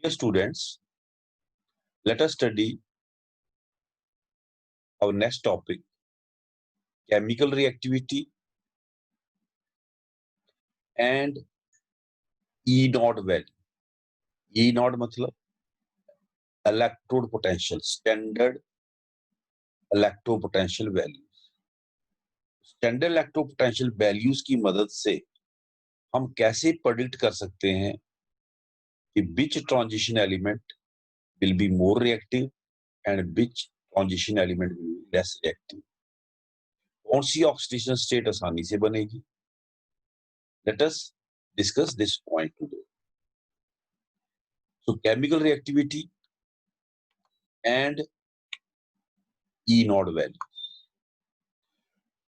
Dear students, let us study our next topic, chemical reactivity and E naught value. E naught मतलब electrode potential, standard electrode potential values. Standard electrode potential values की मदद से हम कैसे predict कर सकते हैं कि which transition element will be more reactive and which transition element will be less reactive. कौन सी ऑक्सीडेशन स्टेट आसानी से बनेगी? Let us discuss this point today. So chemical reactivity and E naught value.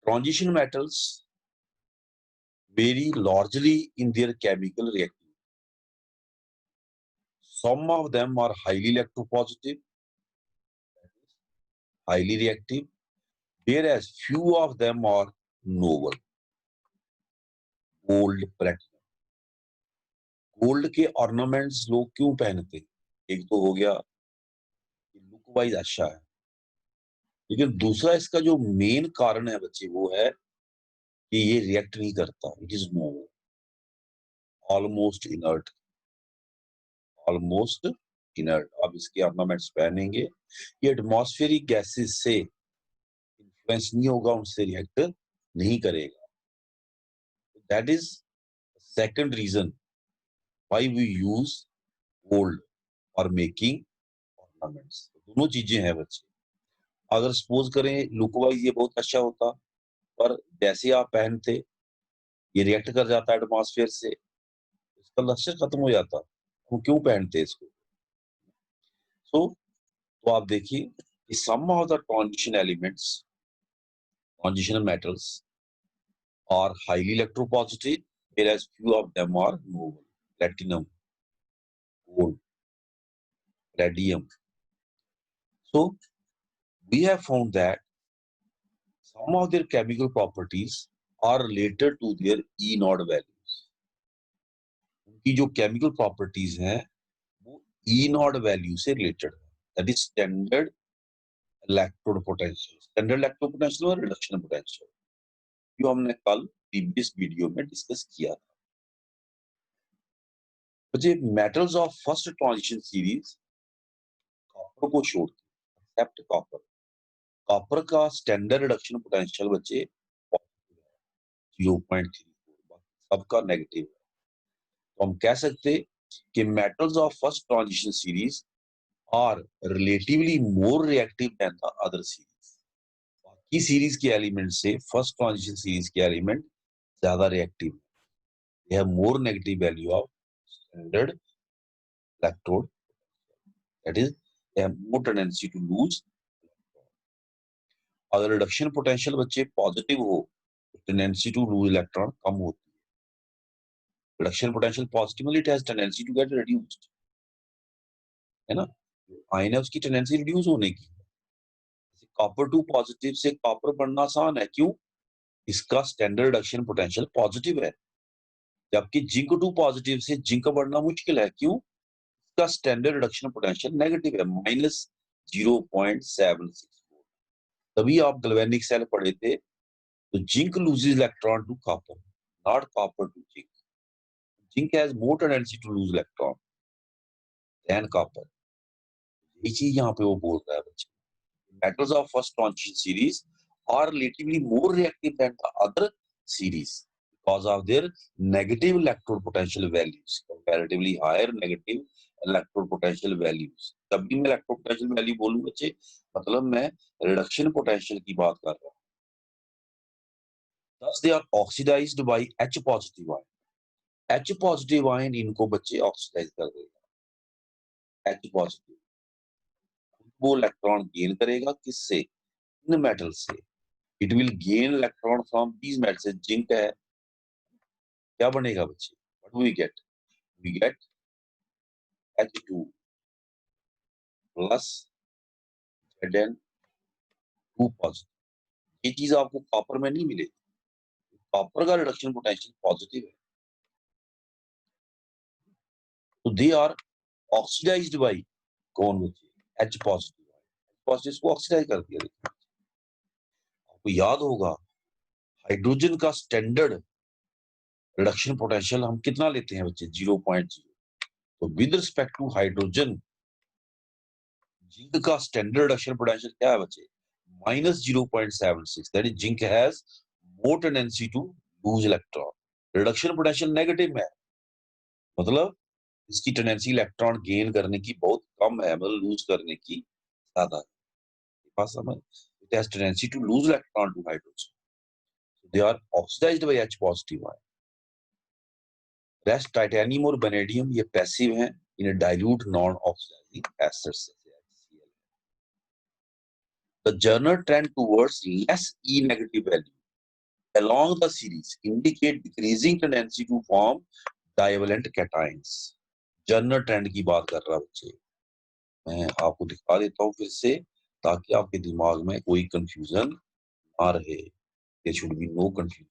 Transition metals vary largely in their chemical reactivity. Some of them are highly electropositive, highly reactive, whereas few of them are novel. Gold, platinum. Gold के ornaments लोग क्यों पहनते हैं? एक तो हो गया look wise अच्छा है, लेकिन दूसरा इसका जो मेन कारण है बच्चे वो है कि ये रिएक्ट नहीं करता. It is novel, almost inert, almost inert. आप इसके ऑर्नामेंट्स पहनेंगे, ये एटमॉस्फेरिक गैसेस से इन्फ्लुएंस नहीं होगा, उनसे रिएक्ट नहीं करेगा. That is second reason why we use gold for making ornaments. दोनों चीजें हैं बच्चे. अगर सपोज करें लुक वाइज ये बहुत अच्छा होता, पर जैसे आप पहनते ये रिएक्ट कर जाता है एटमॉस्फेयर से, इसका लक्ष्य खत्म हो जाता. हम क्यों पहनते इसको? तो आप देखिए कि some of the transition elements, transitional metals are highly electropositive, whereas few of them are noble. Platinum, gold, radium. So we have found that some of their chemical properties are related to their E naught values. उनकी जो chemical properties हैं वो E naught value से related है. That is standard electrode potential. Standard electrode potential और reduction potential, जो हमने कल प्रीवियस वीडियो में डिस्कस किया था. बच्चे metals of first transition series copper को छोड़ एक्सेप्ट कॉपर, कॉपर का स्टैंडर्ड रिडक्शन पोटेंशियल बच्चे 0.34, सबका नेगेटिव है. तो हम कह सकते कि metals of first transition series are relatively more reactive than the other series. बाकी सीरीज के एलिमेंट से फर्स्ट ट्रांजिशन सीरीज के एलिमेंट ज्यादा रिएक्टिव है. They have more negative value of standard electrode, that is they have more tendency to lose. अगर reduction potential बच्चे positive हो तो टेंडेंसी टू लूज इलेक्ट्रॉन कम होती है. Reduction potential positive it has tendency to get reduced, है ना. Ion है उसकी टेंडेंसी रिड्यूस होने की. कॉपर टू पॉजिटिव से कॉपर बनना आसान है, क्यों? इसका स्टैंडर्ड रिडक्शन पोटेंशियल पॉजिटिव है. जबकि जिंक टू पॉजिटिव से जिंक बढ़ना मुश्किल है, क्यों? इसका स्टैंडर्ड रिडक्शन पोटेंशियल नेगेटिव है, -0.76. तभी आप गैल्वेनिक सेल पढ़े थे, तो zinc loses electron to copper, not copper to zinc. Zinc has more tendency to lose electron than copper. ये चीज यहाँ पे वो बोल रहा है बच्चे. Metals of first transition series are relatively more reactive than the other series because of their negative electrode potential values, comparatively higher negative electrode potential values. जब भी मैं electrode potential value बोलूं बच्चे, मतलब मैं reduction potential की बात कर रहा हूं. Thus they are oxidized by H positive ion. H positive ion इनको बच्चे ऑक्सीडाइज कर देगा. H positive वो इलेक्ट्रॉन गेन करेगा किससे? इन मेटल से. It will gain electron from these metals. Zinc है, क्या बनेगा बच्चे? What do we get? We get H2 plus Zn2 positive. ये चीज आपको कॉपर में नहीं मिलेगी. कॉपर का रिडक्शन पोटेंशियल पॉजिटिव है. तो दे आर ऑक्सीडाइज्ड बाई कौन बच्चे, H पॉजिटिव, पॉजिटिव को ऑक्सीडाइज कर दिया। आपको याद होगा हाइड्रोजन का स्टैंडर्ड रिडक्शन पोटेंशियल हम कितना लेते हैं बच्चे, 0.0। तो with respect to hydrogen zinc का स्टैंडर्ड रिडक्शन पोटेंशियल क्या है बच्चे, -0.76। That is zinc has more tendency to lose electron. Reduction potential negative में है, मतलब इसकी टेंडेंसी इलेक्ट्रॉन गेन करने की बहुत कम है, मतलब लूज करने की ज्यादा है। समझ, it has tendency to lose electron to hydrogen, they are oxidized by H positive ion. Rest titanium और वेनेडियम ये पैसिव हैं in dilute non oxidizing acids. The general trend towards less E negative value along the series indicate decreasing tendency to form divalent cations। General trend की बात कर रहा बच्चे, मैं आपको दिखा देता हूँ फिर से ताकि आपके दिमाग में कोई कंफ्यूजन ना रहे। There should be no confusion।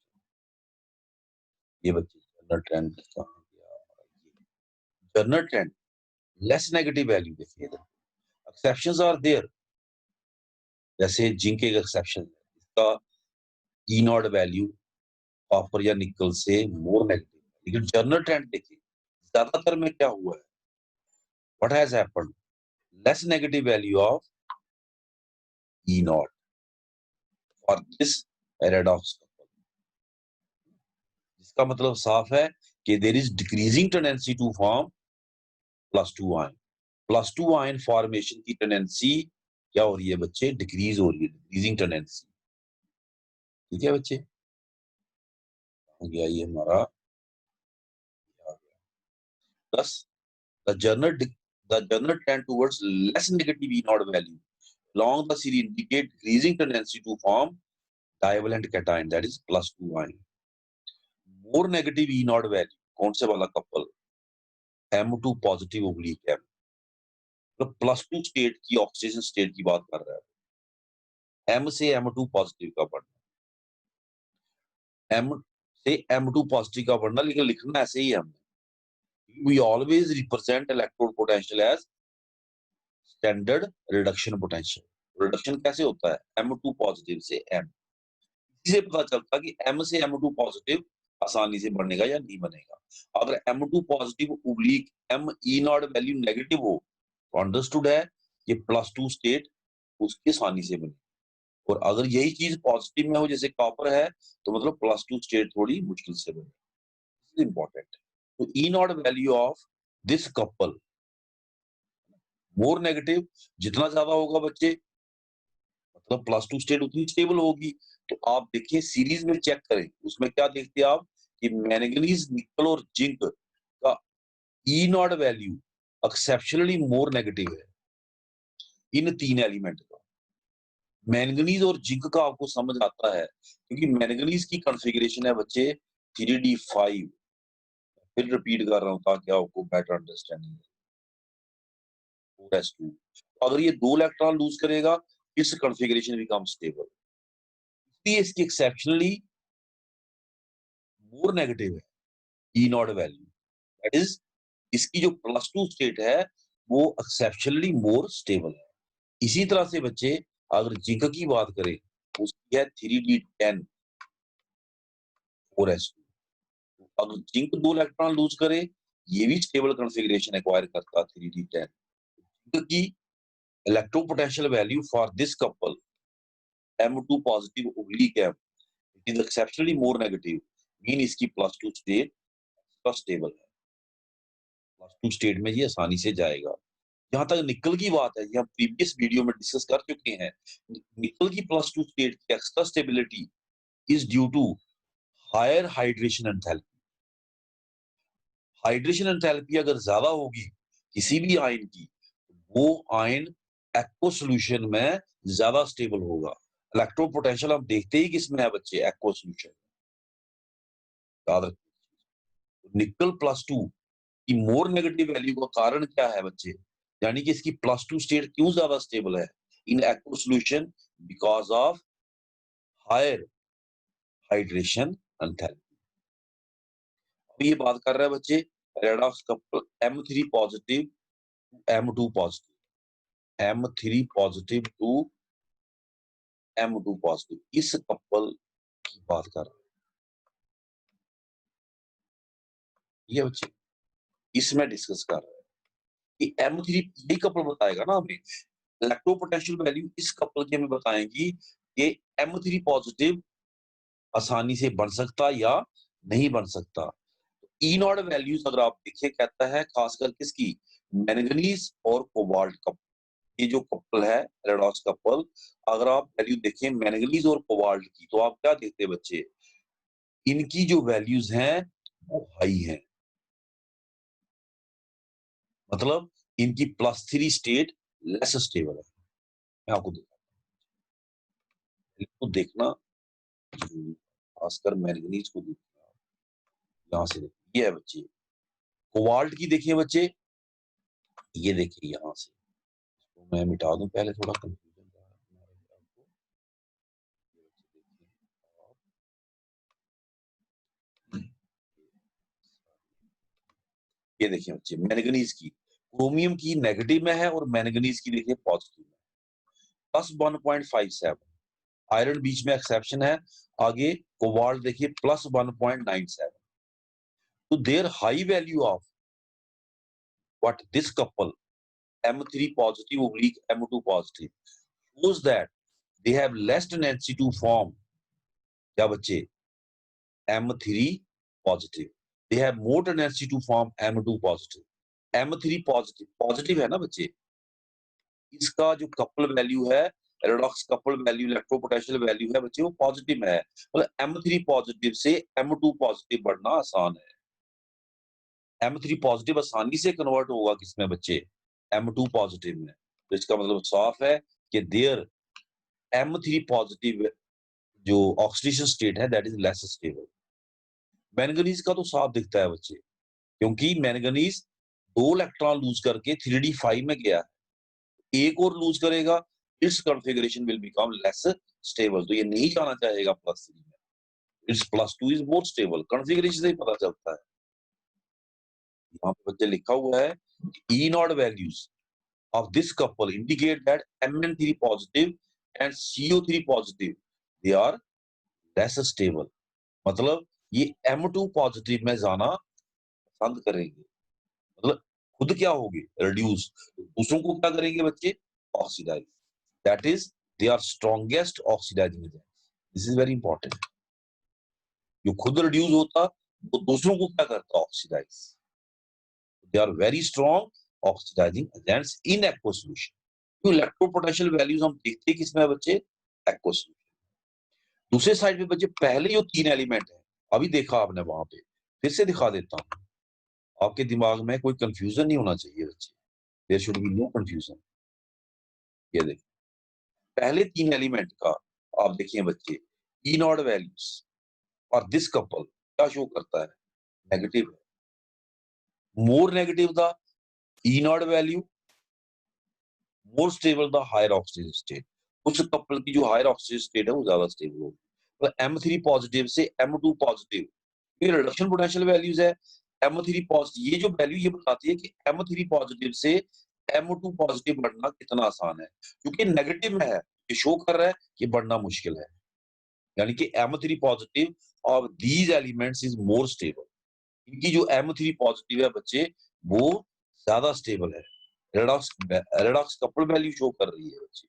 ये बच्चे जनरल ट्रेंड कहाँ गया, general trend less negative value देखिए, एक्सेप्शंस आर देयर। जैसे जिंक एक एक्सेप्शन है, इसका ई नॉट वैल्यू कॉपर या निकल से मोर नेगेटिव, लेकिन जनरल ट्रेंड देखिए ज्यादातर में क्या हुआ है, what has happened, less negative value of E naught for this redox couple. इसका मतलब साफ है कि there is decreasing tendency to form +2 ion. +2 ion formation की टेंडेंसी क्या हो रही है बच्चे, डिक्रीज हो रही है, डिक्रीजिंग टेंडेंसी। ठीक है बच्चे, हो गया ये हमारा। Thus, the general trend towards less negative E naught value along the series indicate decreasing tendency to form divalent cation, that is +2 ion। More negative E naught value कौन से वाला couple, M2 positive oblique M, मतलब +2 state की oxygen state की बात कर रहा है। M से M2 पॉजिटिव का बढ़ना, M से M2 पॉजिटिव का बढ़ना, लेकिन लिखना ऐसे ही है हमने। We always represent electrode potential as standard reduction potential. Reduction कैसे होता है, M2 पॉजिटिव से M, इसे पता चलता कि M से M2 पॉजिटिव आसानी से बनेगा या नहीं बनेगा। अगर M2 positive oblique M E not value negative हो तो अंडरस्टूड है ये +2 स्टेट उसकी आसानी से बने, और अगर यही चीज पॉजिटिव में हो जैसे कॉपर है तो मतलब +2 स्टेट थोड़ी मुश्किल से बने। इंपॉर्टेंट, तो E not value of this couple more negative, जितना ज्यादा होगा बच्चे मतलब +2 स्टेट उतनी स्टेबल होगी। तो आप देखिए सीरीज में चेक करें, उसमें क्या देखते हैं आप कि मैंगनीज निकल और जिंक का E naught value exceptionally more negative है इन 3 एलिमेंट का। मैंगनीज और जिंक का आपको समझ आता है क्योंकि मैंगनीज की कॉन्फ़िगरेशन है बच्चे 3d5। फिर रिपीट कर रहा हूं ताकि आपको बेटर अंडरस्टैंडिंग हो। 4s2, अगर ये 2 इलेक्ट्रॉन लूज करेगा इस कॉन्फ़िगरेशन बिकम स्टेबल, इसलिए इसकी एक्सेप्शनली मोर नेगेटिव है E naught value, that is इसकी जो +2 स्टेट है वो एक्सेप्शनली मोर स्टेबल है। इसी तरह से बच्चे अगर जिंक की बात करें उसकी है 3d10 4s2। अगर जिंक 2 इलेक्ट्रॉन लूज करे ये भी स्टेबल कॉन्फ़िगरेशन एक्वायर करता 3d10। जिंक की electro potential value for this couple M2 positive oblique M it is exceptionally more negative, mean इसकी +2 स्टेट स्टेबल है, +2 स्टेट में ये आसानी से जाएगा। जहां तक निकल की बात है, ये हम प्रीवियस वीडियो में डिस्कस कर चुके हैं। निकल की +2 स्टेट की extra stability is due to higher hydration enthalpy. Hydration enthalpy अगर ज्यादा होगी किसी भी आयन की, वो आयन एक्व सॉल्यूशन में ज्यादा स्टेबल होगा। इलेक्ट्रो पोटेंशियल हम देखते ही किसमें है बच्चे, एक्व सॉल्यूशन। याद रखिए निकल +2 की मोर नेगेटिव वैल्यू का कारण क्या है बच्चे, यानी कि इसकी +2 स्टेट क्यों ज्यादा स्टेबल है in aqueous solution, because of higher hydration enthalpy. अब ये बात कर रहे हैं बच्चे redox couple M3 positive M2 positive, M3 positive to M2 positive, इस कपल की बात कर रहा हूं। ये बच्चे इसमें डिस्कस कर रहे हैं कि M3 ये कपल बताएगा ना हमें इलेक्ट्रोपोटेंशियल वैल्यू, इस कपल की हमें बताएंगी कि M3 पॉजिटिव आसानी से बन सकता या नहीं बन सकता। ई नॉट वैल्यूज अगर आप देखिए कहता है खासकर किसकी, मैंगनीज और कोबाल्ट कपल, ये जो कपल है रेडॉक्स कपल, अगर आप वैल्यू देखें मैंगनीज और कोबाल्ट की तो आप क्या देखते हैं बच्चे, इनकी जो वैल्यूज हैं वो हाई हैं, मतलब इनकी +3 स्टेट लेस स्टेबल है। मैं आपको इसको देखना खासकर मैंगनीज को देखना, यहाँ से देखिए, ये है बच्चे कोबाल्ट की, देखिए बच्चे ये देखिए यहाँ से, तो मैं मिटा दूं पहले, थोड़ा कंफ्यूजन था आपको। ये देखिए बच्चे मैंगनीज की, क्रोमियम की नेगेटिव में है और मैंगनीज की देखिए पॉजिटिव में, +1.57, आयरन बीच में एक्सेप्शन है, आगे कोबाल्ट देखिए +1.97। तो there high value of what this couple M3 positive oblique M2 positive shows that they have less tendency to form, क्या बच्चे, M3 positive, they have more tendency to form M2 positive। M3 positive positive है ना बच्चे, इसका जो couple value है, redox couple value, इलेक्ट्रोपोटेंशियल value है बच्चे वो पॉजिटिव में है, मतलब M3 पॉजिटिव से M2 पॉजिटिव बढ़ना आसान है। M3 पॉजिटिव आसानी से कन्वर्ट होगा किसमें बच्चे, M2 पॉजिटिव में। तो इसका मतलब साफ है कि देयर M3 पॉजिटिव जो ऑक्सीडेशन स्टेट है that is less stable. Manganese का तो साफ दिखता है बच्चे, क्योंकि मैंगनीज 2 इलेक्ट्रॉन लूज करके 3d5 में गया है, एक और लूज करेगा, it's configuration will become less stable, तो ये नहीं जाना चाहेगा +3 में, it's +2 is more stable, configuration से ही पता चलता है। यहाँ पे बच्चे लिखा हुआ है E naught values of this couple indicate that Mn3 positive and CO3 positive they are less stable, मतलब ये M2 पॉजिटिव में जाना पसंद करेंगे, मतलब खुद क्या होगी रिड्यूस, दूसरों को क्या करेंगे बच्चे, oxidize, that is they are strongest oxidizing agent, this is very important. जो खुद रिड्यूस होता वो दूसरों को क्या करता, oxidize, they are very strong oxidizing agents in aqua solution. तो इलेक्ट्रोपोटेंशियल वैल्यूज हम देखते हैं किसमें बच्चे, एक्वा सॉल्यूशन। दूसरे साइड पे बच्चे पहले जो 3 एलिमेंट है अभी देखा आपने वहां पे, फिर से दिखा देता हूँ, आपके दिमाग में कोई कंफ्यूजन नहीं होना चाहिए बच्चे, there should be no confusion. ये देखिए पहले 3 एलिमेंट का आप देखिए बच्चे, ई नॉट वैल्यूज और दिस कपल क्या शो करता है, नेगेटिव है, more negative the E naught value, more stable the higher oxygen state, उस कपल की जो हायर ऑक्सीजन स्टेट है वो ज्यादा स्टेबल होगी। तो M3 पॉजिटिव से M2 पॉजिटिव, ये रिडक्शन पोटेंशियल वैल्यूज है। M3 पॉजिटिव, ये जो वैल्यू ये बताती है कि M3 पॉजिटिव से M2 पॉजिटिव बढ़ना कितना आसान है, क्योंकि नेगेटिव में है, ये शो कर रहा है कि बढ़ना मुश्किल है, यानी कि M3 positive of these elements is more stable, इनकी जो M3 पॉजिटिव है बच्चे वो ज्यादा स्टेबल है। Redox redox couple value show कर रही है बच्चे,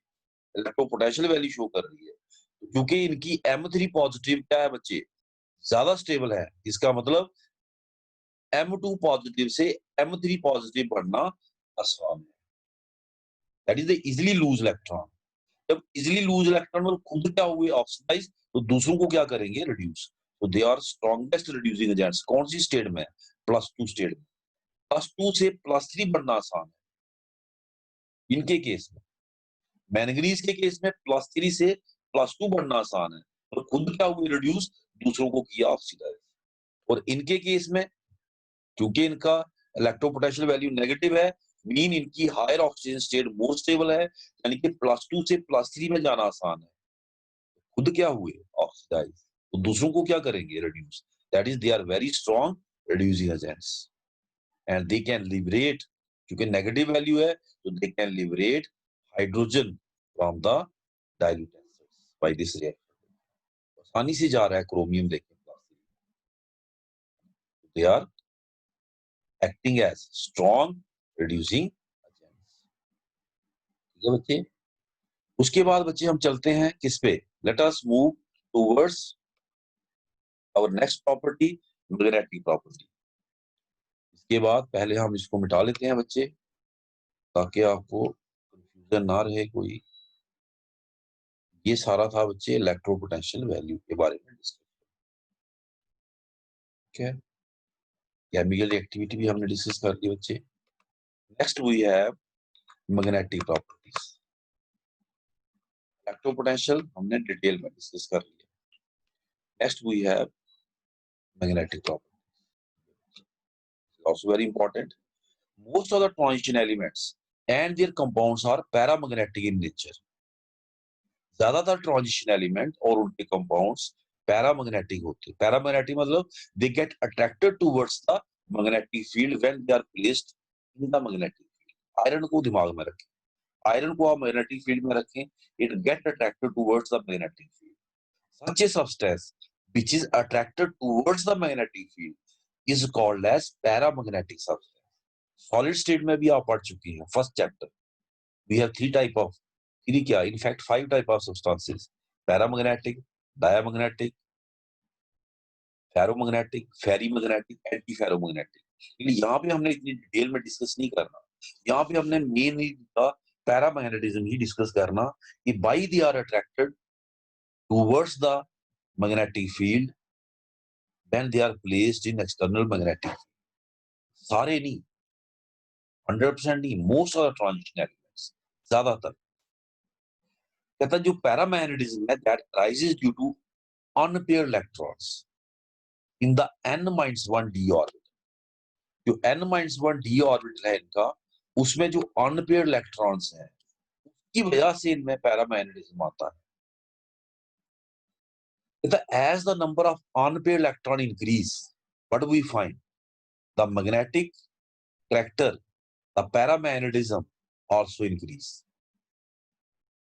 इलेक्ट्रोपोटेंशियल वैल्यू शो कर रही है, क्योंकि इनकी M3 पॉजिटिव क्या है बच्चे, ज्यादा स्टेबल है, इसका मतलब M2 पॉजिटिव से M3 पॉजिटिव बढ़ना आसान है, that is the easily loose electron. जब इजिली लूज इलेक्ट्रॉन मतलब खुद क्या हुए ऑक्सीडाइज, तो दूसरों को क्या करेंगे, रिड्यूस, तो they are strongest reducing agents, कौन सी स्टेट में, +2 स्टेट में, +2 से +3 बढ़ना आसान है इनके केस में। मैंगनीज के केस में +3 से +2 बढ़ना आसान है, और खुद क्या हुए रिड्यूस, दूसरों को किया ऑक्सीडाइज। और इनके केस में क्योंकि इनका इलेक्ट्रोपोटेंशियल वैल्यू नेगेटिव है, मीन इनकी higher oxygen state more stable है, यानी कि +2 से +3 में जाना आसान है, खुद क्या हुए ऑक्सीडाइज, तो दूसरों को क्या करेंगे, reduce, that is they are very strong reducing agents and they can liberate क्योंकि नेगेटिव वैल्यू है तो they can liberate hydrogen from the dilute acids by this reaction. आसानी से जा रहा है क्रोमियम, देखें they are acting as strong reducing agents. ठीक है बच्चे, उसके बाद बच्चे हम चलते हैं किस पे, let us move towards our next property, magnetic property. इसके बाद पहले हम इसको मिटा लेते हैं बच्चे, ताकि आपको कंफ्यूजन ना रहे कोई। ये सारा था बच्चे इलेक्ट्रोपोटेंशियल वैल्यू के बारे में डिस्कस। ठीक है, केमिकल एक्टिविटी भी हमने डिस्कस कर ली बच्चे। Next we have magnetic properties. Electropotential हमने डिटेल में डिस्कस कर लिया। Next we have magnetic properties, also very important. Most of the transition elements and their compounds are paramagnetic in nature. ज्यादातर ट्रांजिशन एलिमेंट और उनके कंपाउंड्स पैरामैग्नेटिक होते हैं। Paramagnetic मतलब they get attracted towards the magnetic field when they are placed in the magnetic field. Iron को दिमाग में रखें, आयरन को आप मैग्नेटिक फील्ड में रखें, it get attracted towards the magnetic field. Such a substance which is attracted towards the magnetic field is called as paramagnetic substance. Solid state में भी आप पढ़ चुके हैं first chapter. We have three type of, three क्या, in fact 5 type of substances: paramagnetic, diamagnetic, ferromagnetic, ferrimagnetic, antiferromagnetic। लेकिन यहाँ पे हमने इतनी डिटेल में डिस्कस नहीं करना, यहाँ पे हमने मेनली पैरामैग्नेटिज्म ही डिस्कस करना कि by they are attracted towards the magnetic field when they are placed in external magnetic field. सारे नहीं, 100% नहीं, most of the transition elements, ज्यादातर। कहता है जो पैरामैग्नेटिज्म है that arises due to unpaired electrons in the n-1d orbital. जो n-1d orbital है इनका, उसमें जो अनपेयर्ड इलेक्ट्रॉन्स हैं उसकी वजह से इनमें पैरामैग्नेटिज्म आता है। कहता है as the number of unpaired electron increase, what we find, the magnetic character, the paramagnetism also increase.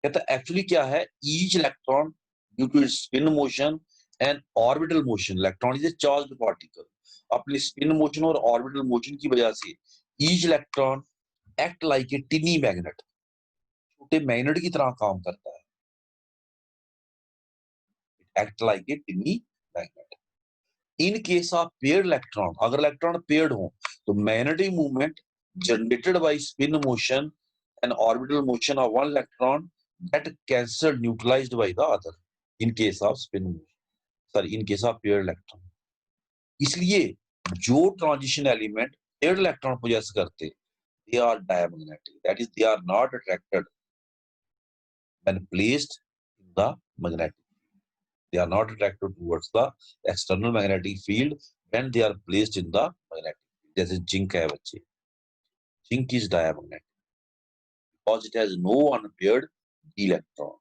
कहता है एक्चुअली क्या है, each electron due to its spin motion and orbital motion, electron is a charged particle, अपने spin motion और orbital motion की वजह से each electron act like a tiny magnet, छोटे मैग्नेट की तरह काम करता है। Act like a tiny magnet. In case of paired electron, अगर इलेक्ट्रॉन पेयर्ड हो तो magnetic movement generated bye spin motion and orbital motion of one electron that cancelled neutralized by the other in case of spin motion, sorry in case of paired electron। इसलिए जो transition element paired electron possess करते they are diamagnetic, that is they are not attracted when placed in the magnetic field, they are not attracted towards the external magnetic field when they are placed in the magnetic field। जैसे zinc है बच्चे, zinc is diamagnetic because it has no unpaired electron।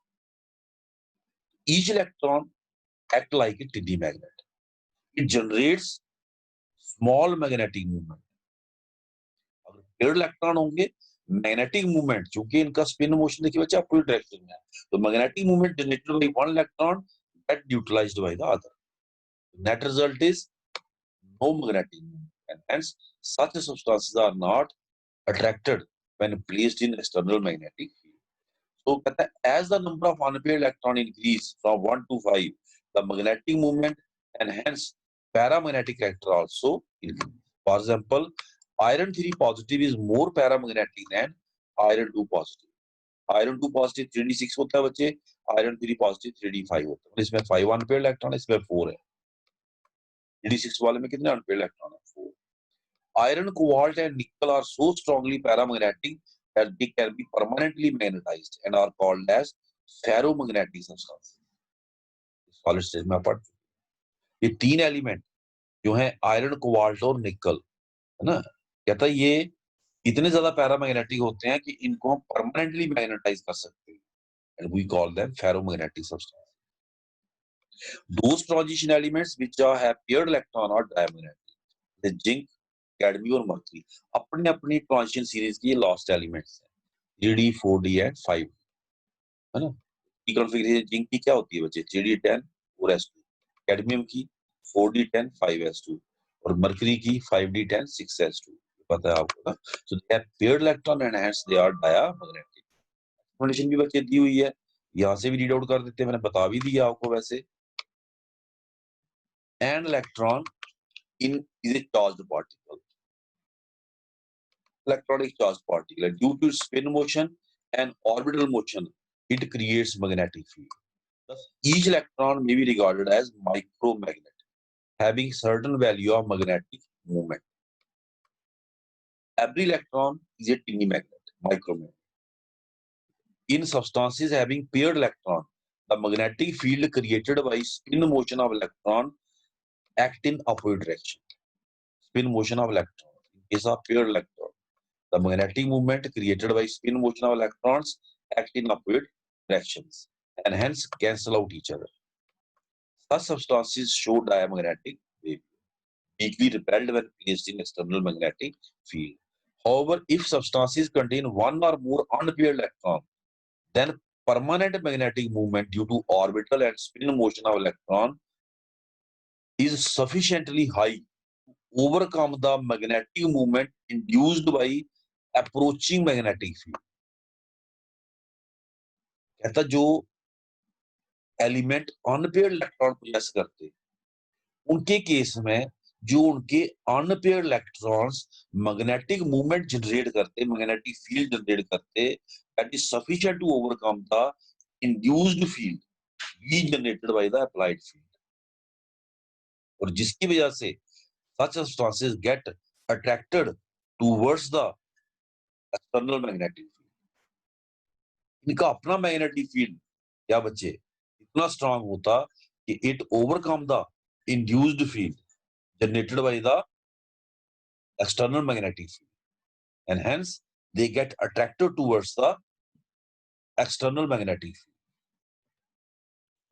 Each electron act like a tiny magnet, it generates small magnetic movement। अगर paired electron होंगे, magnetic movement, चूंकि इनका spin motion देखिए बच्चे opposite direction में है, तो magnetic movement generated by one electron get neutralized by the other. Net result is no magnetic movement and hence such substances are not attracted when placed in external magnetic field। तो कहता है as the number of unpaired electron increase from 1 to 5, the magnetic movement and hence paramagnetic character also increase। For example, iron 3 positive is more paramagnetic than iron 2 positive। iron 2 positive 3d6 होता है बच्चे, iron 3 positive 3d5 होता है। इसमें 5 unpaired electron, इसमें 4 है। 3d6 वाले में कितने unpaired electron है? 4। Iron, cobalt and nickel are so strongly paramagnetic that they can be permanently magnetized and are called as ferromagnetic substances। Solid state में पढ़, ये तीन एलिमेंट जो हैं आयरन, कोबाल्ट और निकल, है ना, कहता है ये इतने ज्यादा पैरामैग्नेटिक होते हैं कि इनको हम परमानेंटली मैग्नेटाइज कर सकते हैं and we call them ferromagnetic substance. Those transition elements which have paired electron are diamagnetic, the zinc, cadmium और मर्करी अपने अपनी ट्रांजिशन सीरीज की लास्ट एलिमेंट्स हैं, 3D 4D एंड 5, है ना। की कॉन्फ़िगरेशन जिंक की क्या होती है बच्चे, 3D10 4s2, कैडमियम की 4D10 5s2 और मर्करी की 5D10 6s2, पता है आपको ना। So they have paired electron and hence they are diamagnetic. Condition भी बच्चे दी हुई है, यहां से भी रीड आउट कर देते हैं, मैंने बता भी दिया आपको वैसे। An electron in is a charged particle, electronic charged particle. Due to spin motion and orbital motion, it creates magnetic field. Thus, each electron may be regarded as micromagnet, having certain value of magnetic moment. Every electron is a tiny magnet, micromagnet. In substances having paired electron, the magnetic field created by spin motion of electron act in opposite direction. Spin motion of electron. In case of paired electron, the magnetic movement created by spin motion of electrons act in opposite directions and hence cancel out each other. Such substances show diamagnetic behavior, weakly repelled when placed in external magnetic field. However, if substances contain one or more unpaired electrons, then permanent magnetic movement due to orbital and spin motion of electron is sufficiently high to overcome the magnetic movement induced by approaching magnetic field. कहता जो element unpaired electron possess करते, उनके case में जो उनके unpaired electrons magnetic movement generate करते, magnetic field generate करते, that is sufficient to overcome the induced field we generated by the applied field, और जिसकी वजह से such substances get attracted towards the external magnetic field. इनका अपना magnetic field क्या बच्चे इतना स्ट्रांग होता कि it overcome the induced field generated by the external magnetic field and hence they get attracted towards the external magnetic field.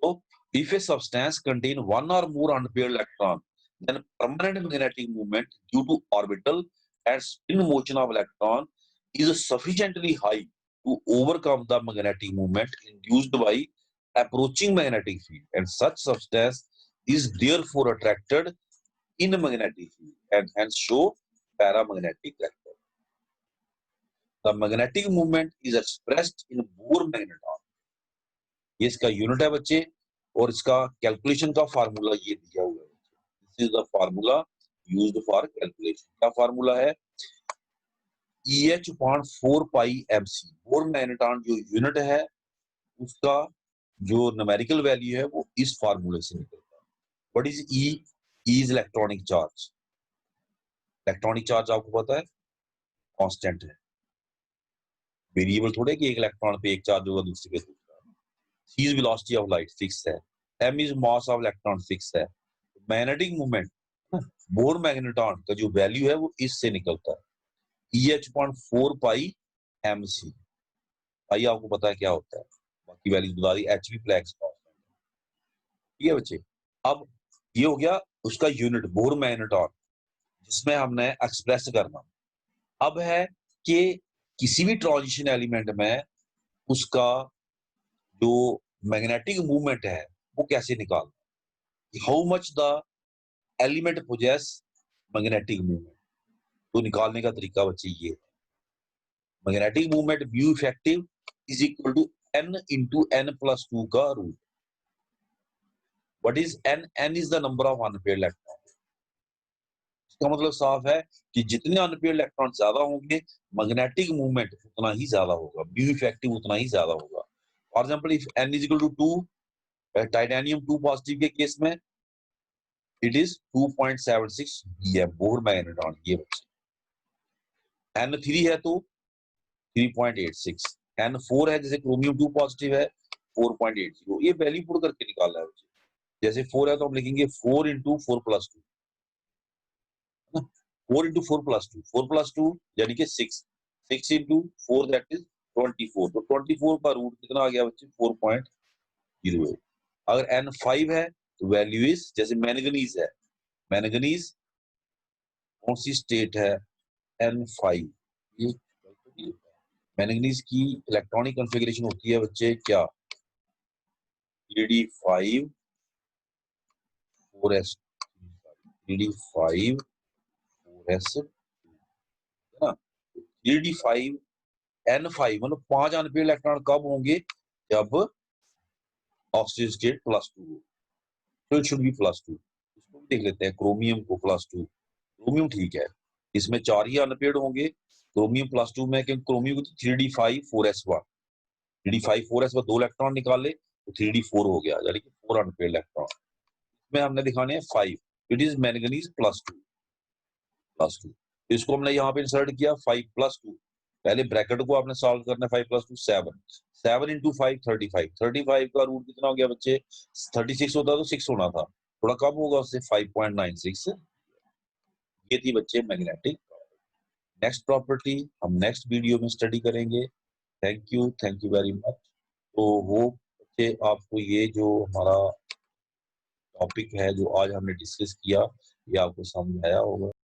So if a substance contain one or more unpaired electron, then permanent magnetic movement due to orbital and spin motion of electron is sufficiently high to overcome the magnetic movement induced by approaching magnetic field, and such substance is therefore attracted in a magnetic field and hence show paramagnetic electron. The magnetic movement is expressed in Bohr magneton. ये इसका unit है बच्चे, और इसका calculation का formula ये दिया हुआ है। This is the formula used for calculation. क्या फार्मूला है? EH/4 पाई MC। बोर मैग्नेटॉन जो यूनिट है उसका जो न्यूमेरिकल वैल्यू है वो इस फार्मूले से निकलता है। What is E? E is electronic charge. Electronic charge आपको पता है कांस्टेंट है, वेरिएबल थोड़े कि एक इलेक्ट्रॉन पे एक चार्ज होगा दूसरे पे दूसरा। C is velocity of light, fix है। M is mass of electron, fix है। मैग्नेटिक मूवमेंट बोर मैग्नेटॉन का जो वैल्यू है वो इससे निकलता है EH/4 पाई MC। पाई आपको पता है क्या होता है, बाकी वैल्यूज बता दी। H भी फ्लैक्स कांस्टेंट है, ठीक है बच्चे। अब ये हो गया उसका यूनिट बोर मैग्नेटॉन जिसमें हमने एक्सप्रेस करना। अब है कि किसी भी ट्रांजिशन एलिमेंट में उसका जो मैग्नेटिक मूवमेंट है वो कैसे निकालना, how much the element possess magnetic movement, तो निकालने का तरीका बच्चे ये है। Magnetic movement mu effective is equal to n into n+2 का root. What is n? n is the number of unpaired electron. इसका मतलब साफ है कि जितने अनपेयर्ड इलेक्ट्रॉन ज्यादा होंगे मैग्नेटिक मूवमेंट उतना ही ज्यादा होगा, म्यू इफेक्टिव उतना ही ज्यादा होगा। For example if n is equal to 2, titanium 2 positive के केस में it is 2.76 BM Bohr magneton. ये बच्चे N3 है तो 3.86, N4 है जैसे क्रोमियम 2 पॉजिटिव है 4.80। ये वैल्यू पुट करके निकालना है बच्चे। जैसे 4 है तो हम लिखेंगे 4 इंटू 4+2, 4 इंटू 4+2, 4+2 यानी कि 6, 6 इंटू 4 दैट इज 24। तो 24 का रूट कितना आ गया बच्चे? 4.08। अगर N5 है तो वैल्यू इज, जैसे मैंगनीज है, मैंगनीज कौन सी स्टेट है N5, ये मैंगनीज की इलेक्ट्रॉनिक कॉन्फ़िगरेशन होती है बच्चे क्या, 3D5 4s 3D5 4s है ना। 3D5 N5 मतलब 5 अनपेयर्ड इलेक्ट्रॉन कब होंगे, जब ऑक्सीजन स्टेट +2 हो, तो इट शुड बी +2। इसको भी देख लेते हैं, क्रोमियम को +2, क्रोमियम ठीक है, इसमें 4 ही अनपेयर्ड होंगे, क्रोमियम +2 में, क्योंकि क्रोमियम को 3D5 4s1 3D5 4s1 2 electron निकाले तो 3D4 हो गया, यानी कि 4 अनपेयर्ड इलेक्ट्रॉन। इसमें हमने दिखाने हैं 5, इट इज मैंगनीज +2। तो इसको हमने यहाँ पे इंसर्ट किया 5+2, पहले ब्रैकेट को आपने सॉल्व करना है, 5+2 7 into 5 35 का रूट कितना हो गया बच्चे, 36 होता तो 6 होना था, थोड़ा कम होगा उससे 5.96। ये थी बच्चे मैग्नेटिक। नेक्स्ट प्रॉपर्टी हम नेक्स्ट वीडियो में स्टडी करेंगे। Thank you very much. तो होप बच्चे आपको ये जो हमारा टॉपिक है जो आज हमने डिस्कस किया, ये आपको समझ आया होगा।